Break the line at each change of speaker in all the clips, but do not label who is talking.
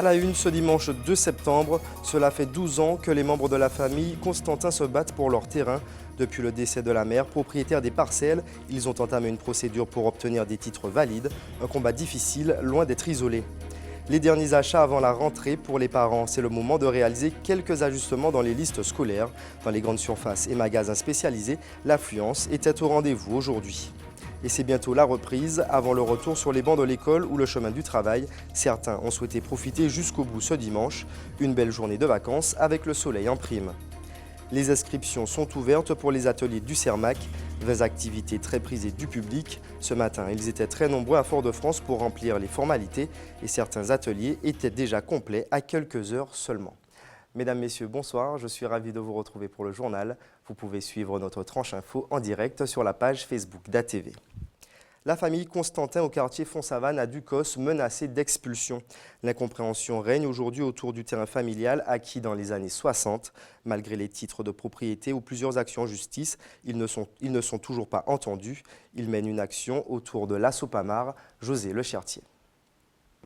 À la une ce dimanche 2 septembre, cela fait 12 ans que les membres de la famille Constantin se battent pour leur terrain. Depuis le décès de la mère, propriétaire des parcelles, ils ont entamé une procédure pour obtenir des titres valides. Un combat difficile, loin d'être isolé. Les derniers achats avant la rentrée pour les parents, c'est le moment de réaliser quelques ajustements dans les listes scolaires. Dans les grandes surfaces et magasins spécialisés, l'affluence était au rendez-vous aujourd'hui. Et c'est bientôt la reprise, avant le retour sur les bancs de l'école ou le chemin du travail. Certains ont souhaité profiter jusqu'au bout ce dimanche. Une belle journée de vacances avec le soleil en prime. Les inscriptions sont ouvertes pour les ateliers du CERMAC, 20 activités très prisées du public. Ce matin, ils étaient très nombreux à Fort-de-France pour remplir les formalités et certains ateliers étaient déjà complets à quelques heures seulement. Mesdames, Messieurs, bonsoir, je suis ravi de vous retrouver pour le journal. Vous pouvez suivre notre tranche info en direct sur la page Facebook d'ATV. La famille Constantin au quartier Font-Savane à Ducos menacée d'expulsion. L'incompréhension règne aujourd'hui autour du terrain familial acquis dans les années 60. Malgré les titres de propriété ou plusieurs actions en justice, ils ne sont toujours pas entendus. Ils mènent une action autour de la Sopamar. José Lechertier.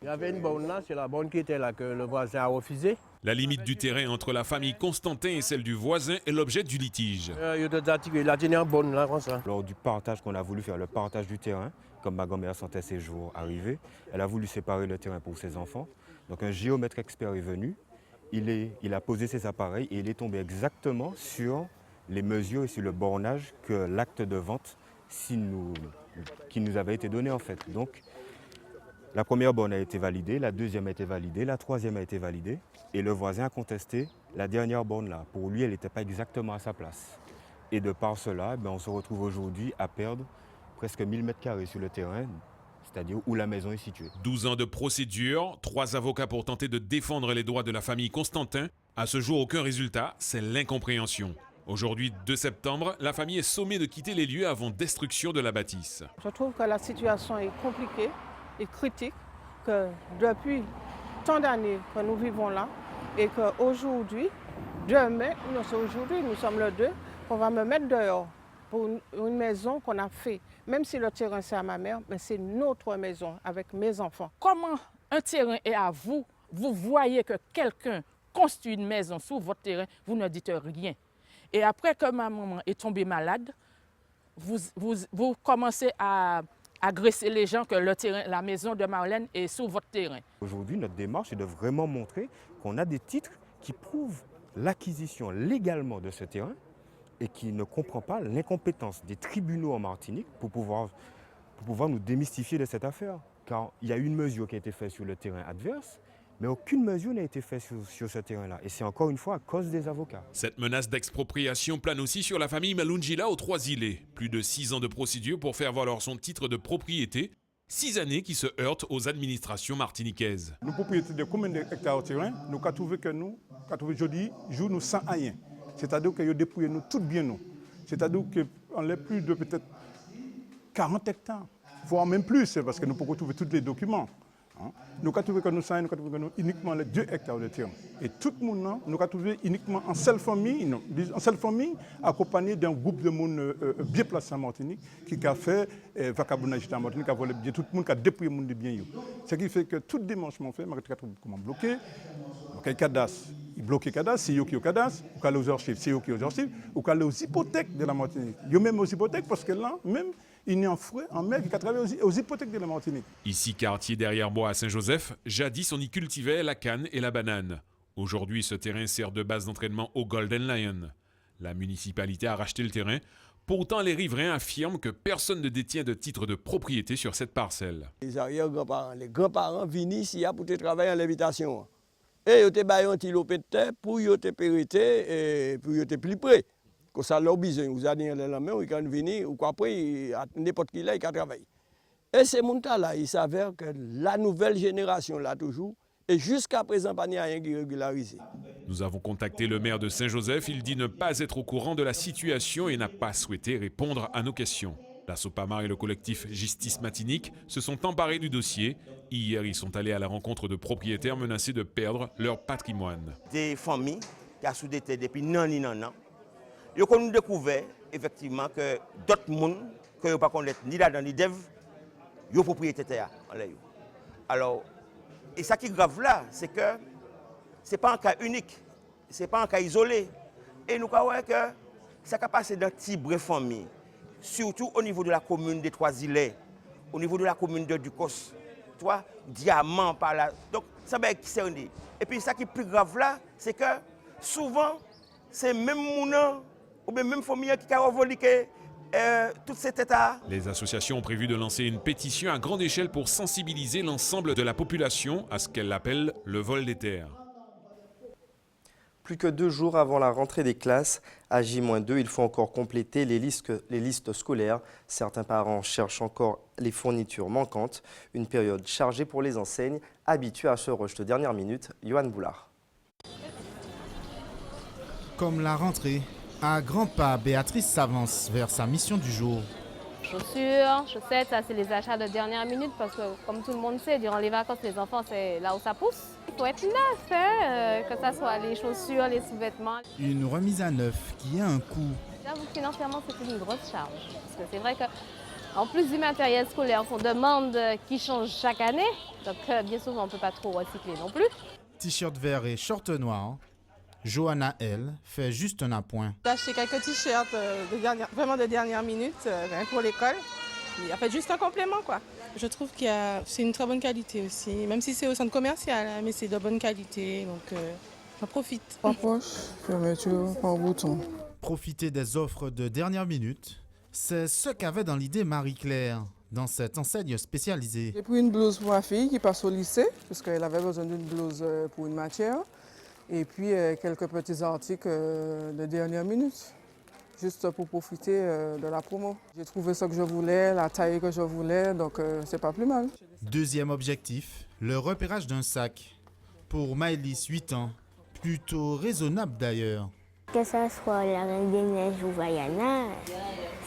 Il y avait une borne là, c'est la borne qui était là que le voisin a refusé.
La limite du terrain entre la famille Constantin et celle du voisin est l'objet du litige.
Il a tenu en borne là comme ça.
Lors du partage qu'on a voulu faire, le partage du terrain, comme ma grand-mère sentait ses jours arriver, elle a voulu séparer le terrain pour ses enfants. Donc un géomètre expert est venu, il a posé ses appareils et il est tombé exactement sur les mesures et sur le bornage que l'acte de vente qui nous avait été donné en fait. Donc, la première borne a été validée, la deuxième a été validée, la troisième a été validée et le voisin a contesté la dernière borne là. Pour lui, elle n'était pas exactement à sa place. Et de par cela, on se retrouve aujourd'hui à perdre presque 1000 m² sur le terrain, c'est-à-dire où la maison est située.
12 ans de procédure, 3 avocats pour tenter de défendre les droits de la famille Constantin. À ce jour, aucun résultat, c'est l'incompréhension. Aujourd'hui, 2 septembre, la famille est sommée de quitter les lieux avant destruction de la bâtisse.
Je trouve que la situation est compliquée et critique, que depuis tant d'années que nous vivons là et qu'aujourd'hui, demain, nous sommes le 2, qu'on va me mettre dehors pour une maison qu'on a fait. Même si le terrain c'est à ma mère, mais c'est notre maison avec mes enfants.
Comment un terrain est à vous, vous voyez que quelqu'un construit une maison sur votre terrain, vous ne dites rien. Et après que ma maman est tombée malade, vous commencez à agresser les gens que le terrain, la maison de Marlène est sur votre terrain.
Aujourd'hui, notre démarche est de vraiment montrer qu'on a des titres qui prouvent l'acquisition légalement de ce terrain et qui ne comprend pas l'incompétence des tribunaux en Martinique pour pouvoir nous démystifier de cette affaire. Car il y a une mesure qui a été faite sur le terrain adverse, mais aucune mesure n'a été faite sur ce terrain-là. Et c'est encore une fois à cause des avocats.
Cette menace d'expropriation plane aussi sur la famille Malungila aux Trois-Îlets. Plus de 6 ans de procédure pour faire valoir son titre de propriété. 6 années qui se heurtent aux administrations martiniquaises.
Nous propriétaires de combien d'hectares de terrain, nous avons trouvé que nous, aujourd'hui, nous sans rien. C'est-à-dire que nous dépouillons tout bien nous. C'est-à-dire qu'on a plus de peut-être 40 hectares, voire même plus, parce que nous pouvons trouver tous les documents. Nous avons trouvé que nous sommes uniquement les 2 hectares de terrain. Et tout le monde, nous avons trouvé uniquement en seule famille, accompagné d'un groupe de monde bien placé en Martinique, qui a fait vacabonnage en Martinique, qui a volé bien tout le monde, qui a dépouillé le monde de biens. Ce qui fait que tout dimanche, je fais, je trouve comment bloquer. Donc, le cadastre, il bloque le cadastre, c'est eux qui ont le cadastre, ou aller aux archives, c'est eux qui ont les archives, ou aller aux hypothèques de la Martinique. Il y a même aux hypothèques, parce que là, même, il y a un fruit en mer qui a travaillé aux hypothèques de la Martinique.
Ici, quartier derrière bois à Saint-Joseph, jadis on y cultivait la canne et la banane. Aujourd'hui, ce terrain sert de base d'entraînement au Golden Lion. La municipalité a racheté le terrain. Pourtant, les riverains affirment que personne ne détient de titre de propriété sur cette parcelle.
Les arrière-grands-parents, les grands-parents viennent ici pour travailler en lévitation. Et ils ont baillé un petit lopé de terre pour y être périté et pour y être plus près. Quand ça leur besoin, vous avez la main, ils peuvent venir, ou après, n'importe qui là, il peut travailler. Et ces gens-là, il s'avère que la nouvelle génération, là toujours, et jusqu'à présent, pas rien qui est régularisé.
Nous avons contacté le maire de Saint-Joseph. Il dit ne pas être au courant de la situation et n'a pas souhaité répondre à nos questions. La Sopamar et le collectif Justice Matinique se sont emparés du dossier. Hier, ils sont allés à la rencontre de propriétaires menacés de perdre leur patrimoine.
Des familles qui ont soudé depuis non. Ils ont découvert effectivement que d'autres monde que ne pas connaître ni là-dedans ni dev, ils ont propriété terre. Alors, Et ça qui est grave là, c'est que ce n'est pas un cas unique, ce n'est pas un cas isolé. Et nous croyons que ça a passé dans Tibre famille, surtout au niveau de la commune des Trois-Îlets, au niveau de la commune de Ducos, toi, Diamant par là. Donc, ça va être cerné. Et puis, ça qui est plus grave là, c'est que souvent, c'est même mounans ou bien même famille qui a revendiqué tout cet état.
Les associations ont prévu de lancer une pétition à grande échelle pour sensibiliser l'ensemble de la population à ce qu'elle appelle le vol des terres.
Plus que 2 jours avant la rentrée des classes, à J-2, il faut encore compléter les listes scolaires. Certains parents cherchent encore les fournitures manquantes. Une période chargée pour les enseignes, habituées à ce rush de dernière minute. Johan Boulard.
Comme la rentrée, à grands pas, Béatrice s'avance vers sa mission du jour.
Chaussures, chaussettes, ça c'est les achats de dernière minute parce que comme tout le monde sait, durant les vacances, les enfants, c'est là où ça pousse. Il faut être neuf, que ce soit les chaussures, les sous-vêtements.
Une remise à neuf qui a un coût.
J'avoue que financièrement, c'est une grosse charge. Parce que c'est vrai qu'en plus du matériel scolaire qu'on demande qui change chaque année, donc bien souvent on ne peut pas trop recycler non plus.
T-shirt vert et short noir. Johanna, elle, fait juste un appoint.
J'ai acheté quelques t-shirts vraiment de dernière minute pour l'école. En fait, juste un complément, quoi. Je trouve que c'est une très bonne qualité aussi, même si c'est au centre commercial, mais c'est de bonne qualité, donc j'en profite.
En poche, fermeture, en bouton.
Profiter des offres de dernière minute, c'est ce qu'avait dans l'idée Marie-Claire dans cette enseigne spécialisée.
J'ai pris une blouse pour ma fille qui passe au lycée, parce qu'elle avait besoin d'une blouse pour une matière. Et puis quelques petits articles de dernière minute, juste pour profiter de la promo. J'ai trouvé ce que je voulais, la taille que je voulais, donc c'est pas plus mal.
Deuxième objectif, le repérage d'un sac. Pour Maëlys, 8 ans, plutôt raisonnable d'ailleurs.
Que ça soit la Reine des Neiges ou Vaiana,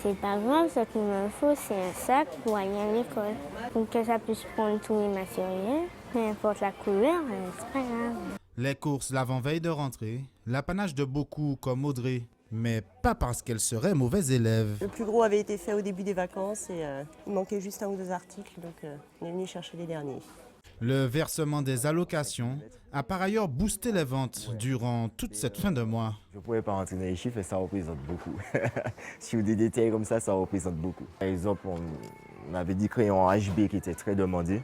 c'est pas grave, ce qu'il me faut c'est un sac pour aller à l'école. Pour que ça puisse prendre tous les matériels, peu importe la couleur, c'est pas grave.
Les courses l'avant-veille de rentrée, l'apanage de beaucoup comme Audrey, mais pas parce qu'elle serait mauvaise élève.
Le plus gros avait été fait au début des vacances et il manquait juste 1 ou 2 articles, donc on est venu chercher les derniers.
Le versement des allocations a par ailleurs boosté les ventes durant toute cette fin de mois.
Je ne pourrais pas rentrer dans les chiffres et ça représente beaucoup. Sur des détails comme ça représente beaucoup. Par exemple, on avait des crayons HB qui étaient très demandés.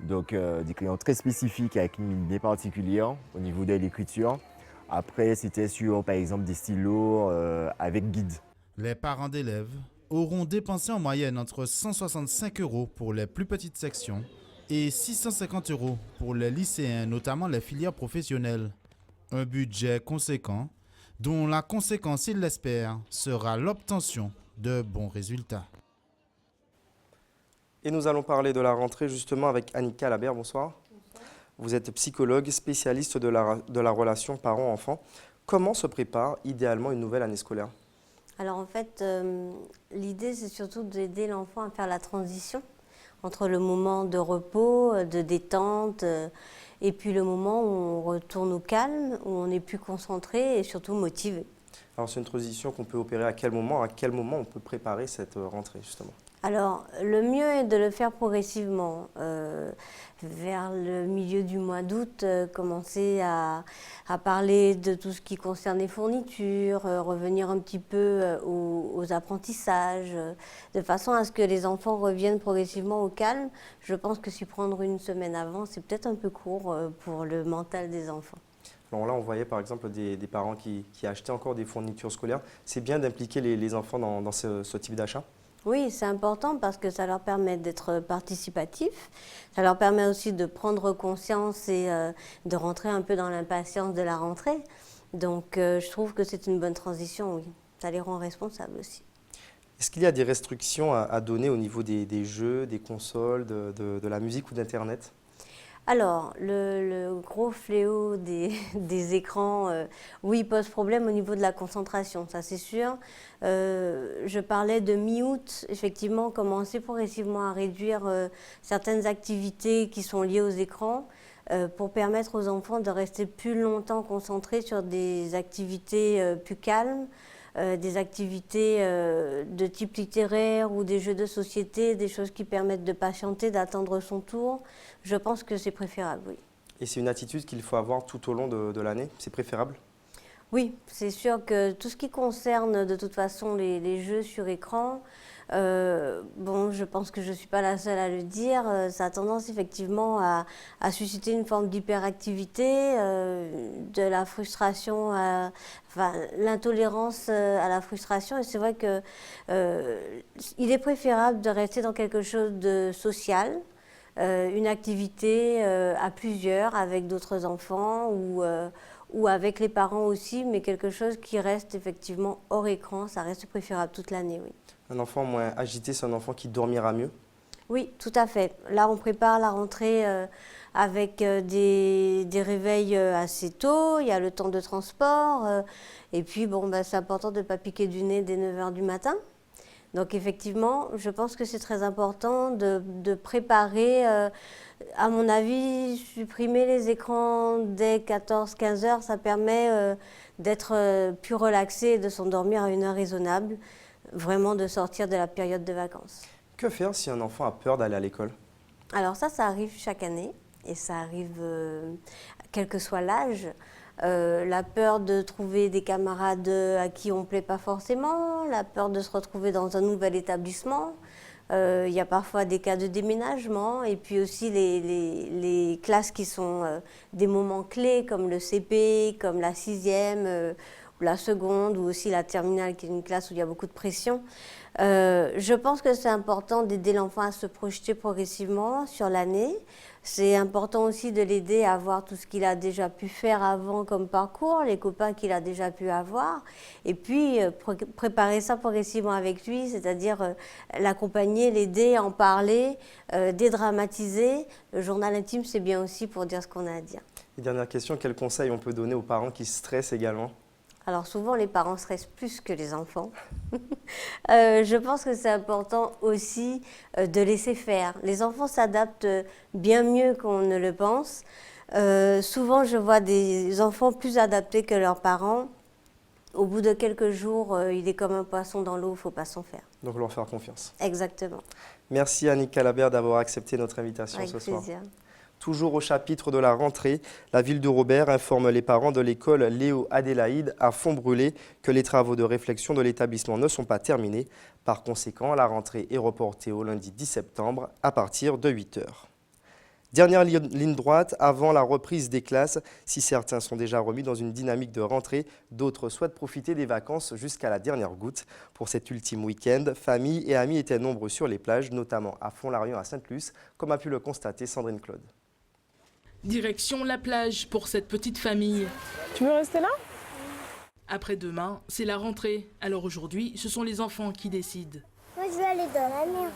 Donc des crayons très spécifiques avec une idée particulière au niveau de l'écriture. Après, c'était sur, par exemple, des stylos avec guide.
Les parents d'élèves auront dépensé en moyenne entre 165 € pour les plus petites sections et 650 € pour les lycéens, notamment les filières professionnelles. Un budget conséquent dont la conséquence, ils l'espèrent, sera l'obtention de bons résultats.
Et nous allons parler de la rentrée justement avec Annika Labert. Bonsoir. Bonsoir. Vous êtes psychologue, spécialiste de la relation parents-enfants. Comment se prépare idéalement une nouvelle année scolaire?
Alors en fait, l'idée c'est surtout d'aider l'enfant à faire la transition entre le moment de repos, de détente, et puis le moment où on retourne au calme, où on est plus concentré et surtout motivé.
Alors c'est une transition qu'on peut opérer à quel moment on peut préparer cette rentrée justement?
Alors, le mieux est de le faire progressivement. Vers le milieu du mois d'août, commencer à parler de tout ce qui concerne les fournitures, revenir un petit peu aux apprentissages, de façon à ce que les enfants reviennent progressivement au calme. Je pense que s'y prendre une semaine avant, c'est peut-être un peu court pour le mental des enfants.
Alors là, on voyait par exemple des parents qui achetaient encore des fournitures scolaires. C'est bien d'impliquer les enfants dans ce type d'achat?
Oui, c'est important parce que ça leur permet d'être participatifs. Ça leur permet aussi de prendre conscience et de rentrer un peu dans l'impatience de la rentrée. Donc je trouve que c'est une bonne transition, oui. Ça les rend responsables aussi.
Est-ce qu'il y a des restrictions à donner au niveau des jeux, des consoles, de la musique ou d'Internet?
Alors, le gros fléau des écrans, oui, pose problème au niveau de la concentration, ça c'est sûr. Je parlais de mi-août, effectivement, commencer progressivement à réduire certaines activités qui sont liées aux écrans pour permettre aux enfants de rester plus longtemps concentrés sur des activités plus calmes, des activités de type littéraire ou des jeux de société, des choses qui permettent de patienter, d'attendre son tour, je pense que c'est préférable, oui.
Et c'est une attitude qu'il faut avoir tout au long de l'année? C'est préférable?
Oui, c'est sûr que tout ce qui concerne de toute façon les jeux sur écran, bon, je pense que je ne suis pas la seule à le dire, ça a tendance effectivement à susciter une forme d'hyperactivité, de la frustration, enfin l'intolérance à la frustration. Et c'est vrai que il est préférable de rester dans quelque chose de social, une activité à plusieurs avec d'autres enfants ou avec les parents aussi, mais quelque chose qui reste effectivement hors écran, ça reste préférable toute l'année, oui.
Un enfant moins agité, c'est un enfant qui dormira mieux?
Oui, tout à fait. Là, on prépare la rentrée avec des réveils assez tôt, il y a le temps de transport, et puis bon, c'est important de ne pas piquer du nez dès 9 h du matin. Donc effectivement, je pense que c'est très important de préparer, à mon avis, supprimer les écrans dès 14-15 heures, ça permet d'être plus relaxé et de s'endormir à une heure raisonnable, vraiment de sortir de la période de vacances.
Que faire si un enfant a peur d'aller à l'école?
Alors ça arrive chaque année et ça arrive quel que soit l'âge. La peur de trouver des camarades à qui on ne plaît pas forcément, la peur de se retrouver dans un nouvel établissement. Il y a parfois des cas de déménagement et puis aussi les classes qui sont des moments clés comme le CP, comme la 6e, ou la seconde ou aussi la terminale qui est une classe où il y a beaucoup de pression. Je pense que c'est important d'aider l'enfant à se projeter progressivement sur l'année. C'est important aussi de l'aider à voir tout ce qu'il a déjà pu faire avant comme parcours, les copains qu'il a déjà pu avoir, et puis préparer ça progressivement avec lui, c'est-à-dire l'accompagner, l'aider, en parler, dédramatiser. Le journal intime, c'est bien aussi pour dire ce qu'on a à dire.
Et dernière question, quels conseils on peut donner aux parents qui stressent également?
Alors souvent, les parents stressent plus que les enfants. Je pense que c'est important aussi de laisser faire. Les enfants s'adaptent bien mieux qu'on ne le pense. Souvent, je vois des enfants plus adaptés que leurs parents. Au bout de quelques jours, il est comme un poisson dans l'eau, il ne faut pas s'en faire.
Donc leur faire confiance.
Exactement.
Merci Annick Calabert d'avoir accepté notre invitation ce soir.
Avec plaisir.
Toujours au chapitre de la rentrée, la ville de Robert informe les parents de l'école Léo Adélaïde à Font-Brûlé que les travaux de réflexion de l'établissement ne sont pas terminés. Par conséquent, la rentrée est reportée au lundi 10 septembre à partir de 8 h. Dernière ligne droite avant la reprise des classes. Si certains sont déjà remis dans une dynamique de rentrée, d'autres souhaitent profiter des vacances jusqu'à la dernière goutte. Pour cet ultime week-end, famille et amis étaient nombreux sur les plages, notamment à Font-Larion à Sainte-Luce, comme a pu le constater Sandrine Claude.
Direction la plage pour cette petite famille.
Tu veux rester là?
Après-demain, c'est la rentrée. Alors aujourd'hui, ce sont les enfants qui décident.
Moi, je vais aller dans la mer.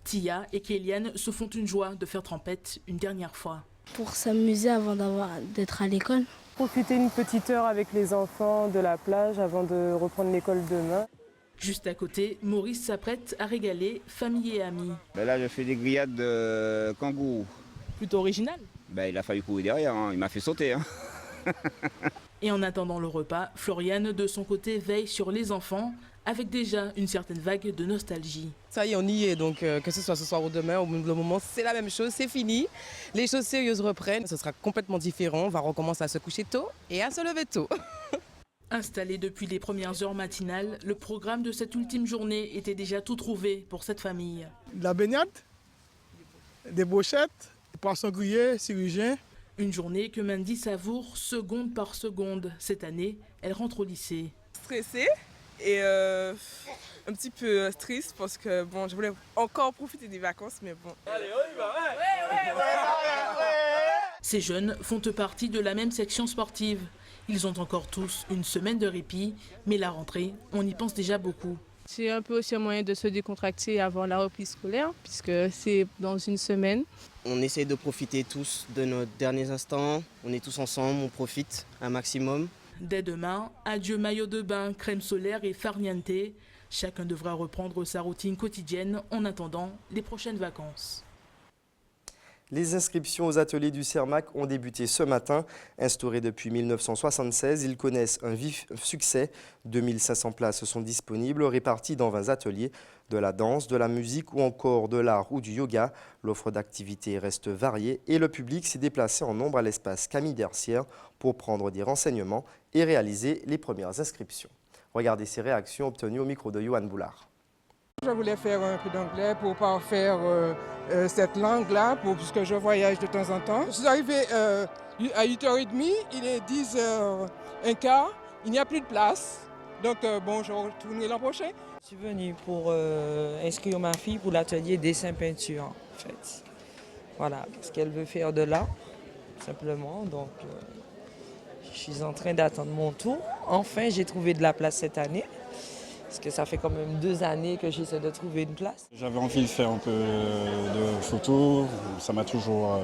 Tia et Kéliane se font une joie de faire trempette une dernière fois.
Pour s'amuser avant d'être à l'école.
Profiter une petite heure avec les enfants de la plage avant de reprendre l'école demain.
Juste à côté, Maurice s'apprête à régaler famille et amis.
Là, je fais des grillades de kangourou.
Plutôt original.
Il a fallu courir derrière, hein. Il m'a fait sauter. Hein.
Et en attendant le repas, Floriane, de son côté, veille sur les enfants avec déjà une certaine vague de nostalgie.
Ça y est, on y est, donc que ce soit ce soir ou demain, au moment, c'est la même chose, c'est fini. Les choses sérieuses reprennent, ce sera complètement différent, on va recommencer à se coucher tôt et à se lever tôt.
Installé depuis les premières heures matinales, le programme de cette ultime journée était déjà tout trouvé pour cette famille.
De la baignade, des brochettes, des poissons grillés, chirurgiens.
Une journée que Mandy savoure seconde par seconde. Cette année, elle rentre au lycée.
Stressée et un petit peu triste parce que je voulais encore profiter des vacances, mais bon. Allez, on y va,
Ces jeunes font partie de la même section sportive. Ils ont encore tous une semaine de répit, mais la rentrée, on y pense déjà beaucoup.
C'est un peu aussi un moyen de se décontracter avant la reprise scolaire, puisque c'est dans une semaine.
On essaie de profiter tous de nos derniers instants, on est tous ensemble, on profite un maximum.
Dès demain, adieu maillot de bain, crème solaire et farniente. Chacun devra reprendre sa routine quotidienne en attendant les prochaines vacances.
Les inscriptions aux ateliers du Cermak ont débuté ce matin. Instaurés depuis 1976, ils connaissent un vif succès. 2500 places sont disponibles, réparties dans 20 ateliers. De la danse, de la musique ou encore de l'art ou du yoga. L'offre d'activités reste variée et le public s'est déplacé en nombre à l'espace Camille Dercière pour prendre des renseignements et réaliser les premières inscriptions. Regardez ces réactions obtenues au micro de Yohan Boulard.
Je voulais faire un peu d'anglais pour parfaire cette langue-là, puisque je voyage de temps en temps. Je suis arrivée à 8h30, il est 10h15, il n'y a plus de place. Donc bon, je retournerai l'an prochain.
Je suis venue pour inscrire ma fille pour l'atelier dessin-peinture, en fait. Voilà, parce qu'elle veut faire de l'art, simplement. Donc je suis en train d'attendre mon tour. Enfin, j'ai trouvé de la place cette année. Parce que ça fait quand même 2 années que j'essaie de trouver une place.
J'avais envie de faire un peu de photos, ça m'a toujours,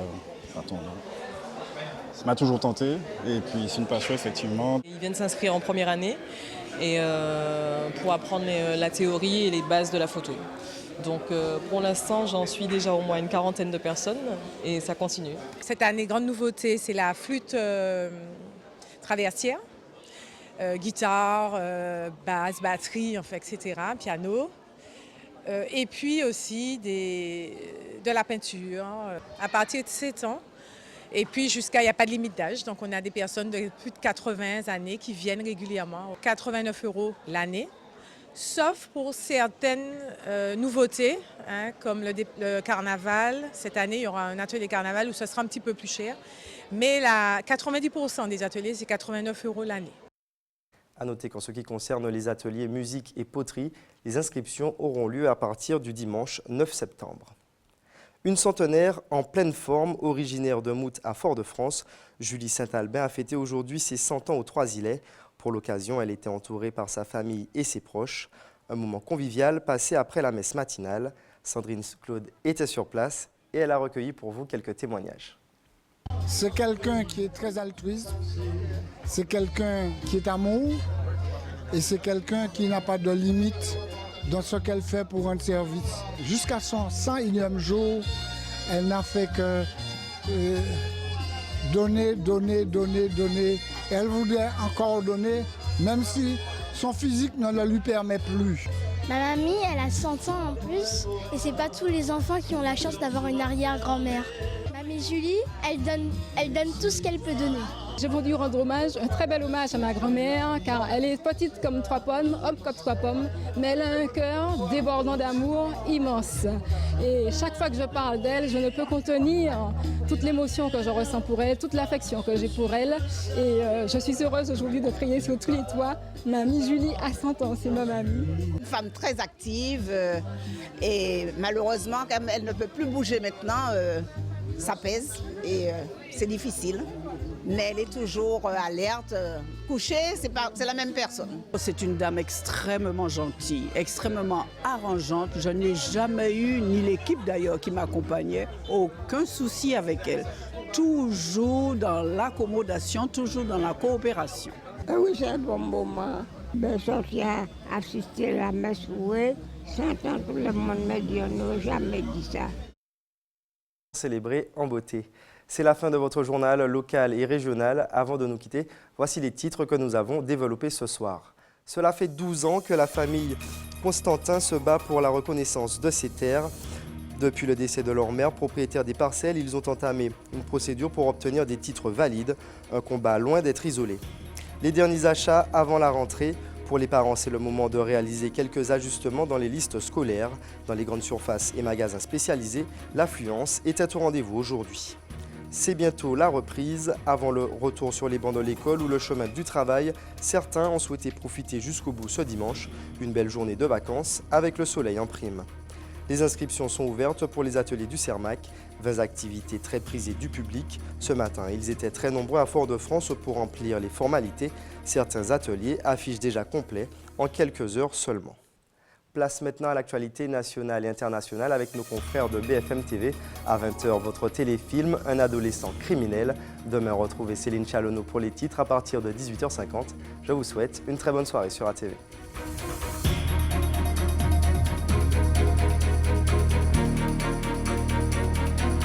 tenté. Et puis c'est une passion effectivement.
Ils viennent s'inscrire en première année et pour apprendre la théorie et les bases de la photo. Donc pour l'instant, j'en suis déjà au moins une 40aine de personnes et ça continue.
Cette année, grande nouveauté, c'est la flûte traversière. Guitare, basse, batterie, en fait, etc., piano. Et puis aussi de la peinture à partir de 7 ans. Et puis jusqu'à, il n'y a pas de limite d'âge, donc on a des personnes de plus de 80 années qui viennent régulièrement, 89 € l'année. Sauf pour certaines nouveautés, hein, comme le carnaval. Cette année, il y aura un atelier carnaval où ce sera un petit peu plus cher. Mais 90% des ateliers, c'est 89 € l'année.
À noter qu'en ce qui concerne les ateliers musique et poterie, les inscriptions auront lieu à partir du dimanche 9 septembre. Une centenaire en pleine forme, originaire de Mout à Fort-de-France, Julie Saint-Albin a fêté aujourd'hui ses 100 ans aux Trois-Îlets. Pour l'occasion, elle était entourée par sa famille et ses proches. Un moment convivial passé après la messe matinale. Sandrine Claude était sur place et elle a recueilli pour vous quelques témoignages.
C'est quelqu'un qui est très altruiste, c'est quelqu'un qui est amour et c'est quelqu'un qui n'a pas de limite dans ce qu'elle fait pour rendre service. Jusqu'à son 101e jour, elle n'a fait que donner. Elle voudrait encore donner, même si son physique ne le lui permet plus.
Ma mamie, elle a 100 ans en plus et c'est pas tous les enfants qui ont la chance d'avoir une arrière-grand-mère. Mamie Julie, elle donne tout ce qu'elle peut donner.
J'ai voulu rendre hommage, un très bel hommage à ma grand-mère, car elle est petite comme 3 pommes, homme comme 3 pommes, mais elle a un cœur débordant d'amour immense. Et chaque fois que je parle d'elle, je ne peux contenir toute l'émotion que je ressens pour elle, toute l'affection que j'ai pour elle. Et je suis heureuse aujourd'hui de crier sur tous les toits. Mamie Julie a 100 ans, c'est ma mamie.
Une femme très active et malheureusement, comme elle ne peut plus bouger maintenant, ça pèse et c'est difficile. Mais elle est toujours alerte. Couchée, c'est la même personne.
C'est une dame extrêmement gentille, extrêmement arrangeante. Je n'ai jamais eu, ni l'équipe d'ailleurs qui m'accompagnait, aucun souci avec elle. Toujours dans l'accommodation, toujours dans la coopération.
Oui, c'est un bon moment. Ben, sortir assister à la messe, oui. 100 ans, tout le monde me dit, on n'a jamais dit ça.
Célébré en beauté. C'est la fin de votre journal local et régional. Avant de nous quitter, voici les titres que nous avons développés ce soir. Cela fait 12 ans que la famille Constantin se bat pour la reconnaissance de ses terres. Depuis le décès de leur mère, propriétaire des parcelles, ils ont entamé une procédure pour obtenir des titres valides. Un combat loin d'être isolé. Les derniers achats avant la rentrée. Pour les parents, c'est le moment de réaliser quelques ajustements dans les listes scolaires. Dans les grandes surfaces et magasins spécialisés, l'affluence était au rendez-vous aujourd'hui. C'est bientôt la reprise. Avant le retour sur les bancs de l'école ou le chemin du travail, certains ont souhaité profiter jusqu'au bout ce dimanche. Une belle journée de vacances avec le soleil en prime. Les inscriptions sont ouvertes pour les ateliers du Cermak. 20 activités très prisées du public. Ce matin, ils étaient très nombreux à Fort-de-France pour remplir les formalités. Certains ateliers affichent déjà complets en quelques heures seulement. Place maintenant à l'actualité nationale et internationale avec nos confrères de BFM TV. À 20h, votre téléfilm « Un adolescent criminel ». Demain, retrouvez Céline Chalonneau pour les titres à partir de 18h50. Je vous souhaite une très bonne soirée sur ATV.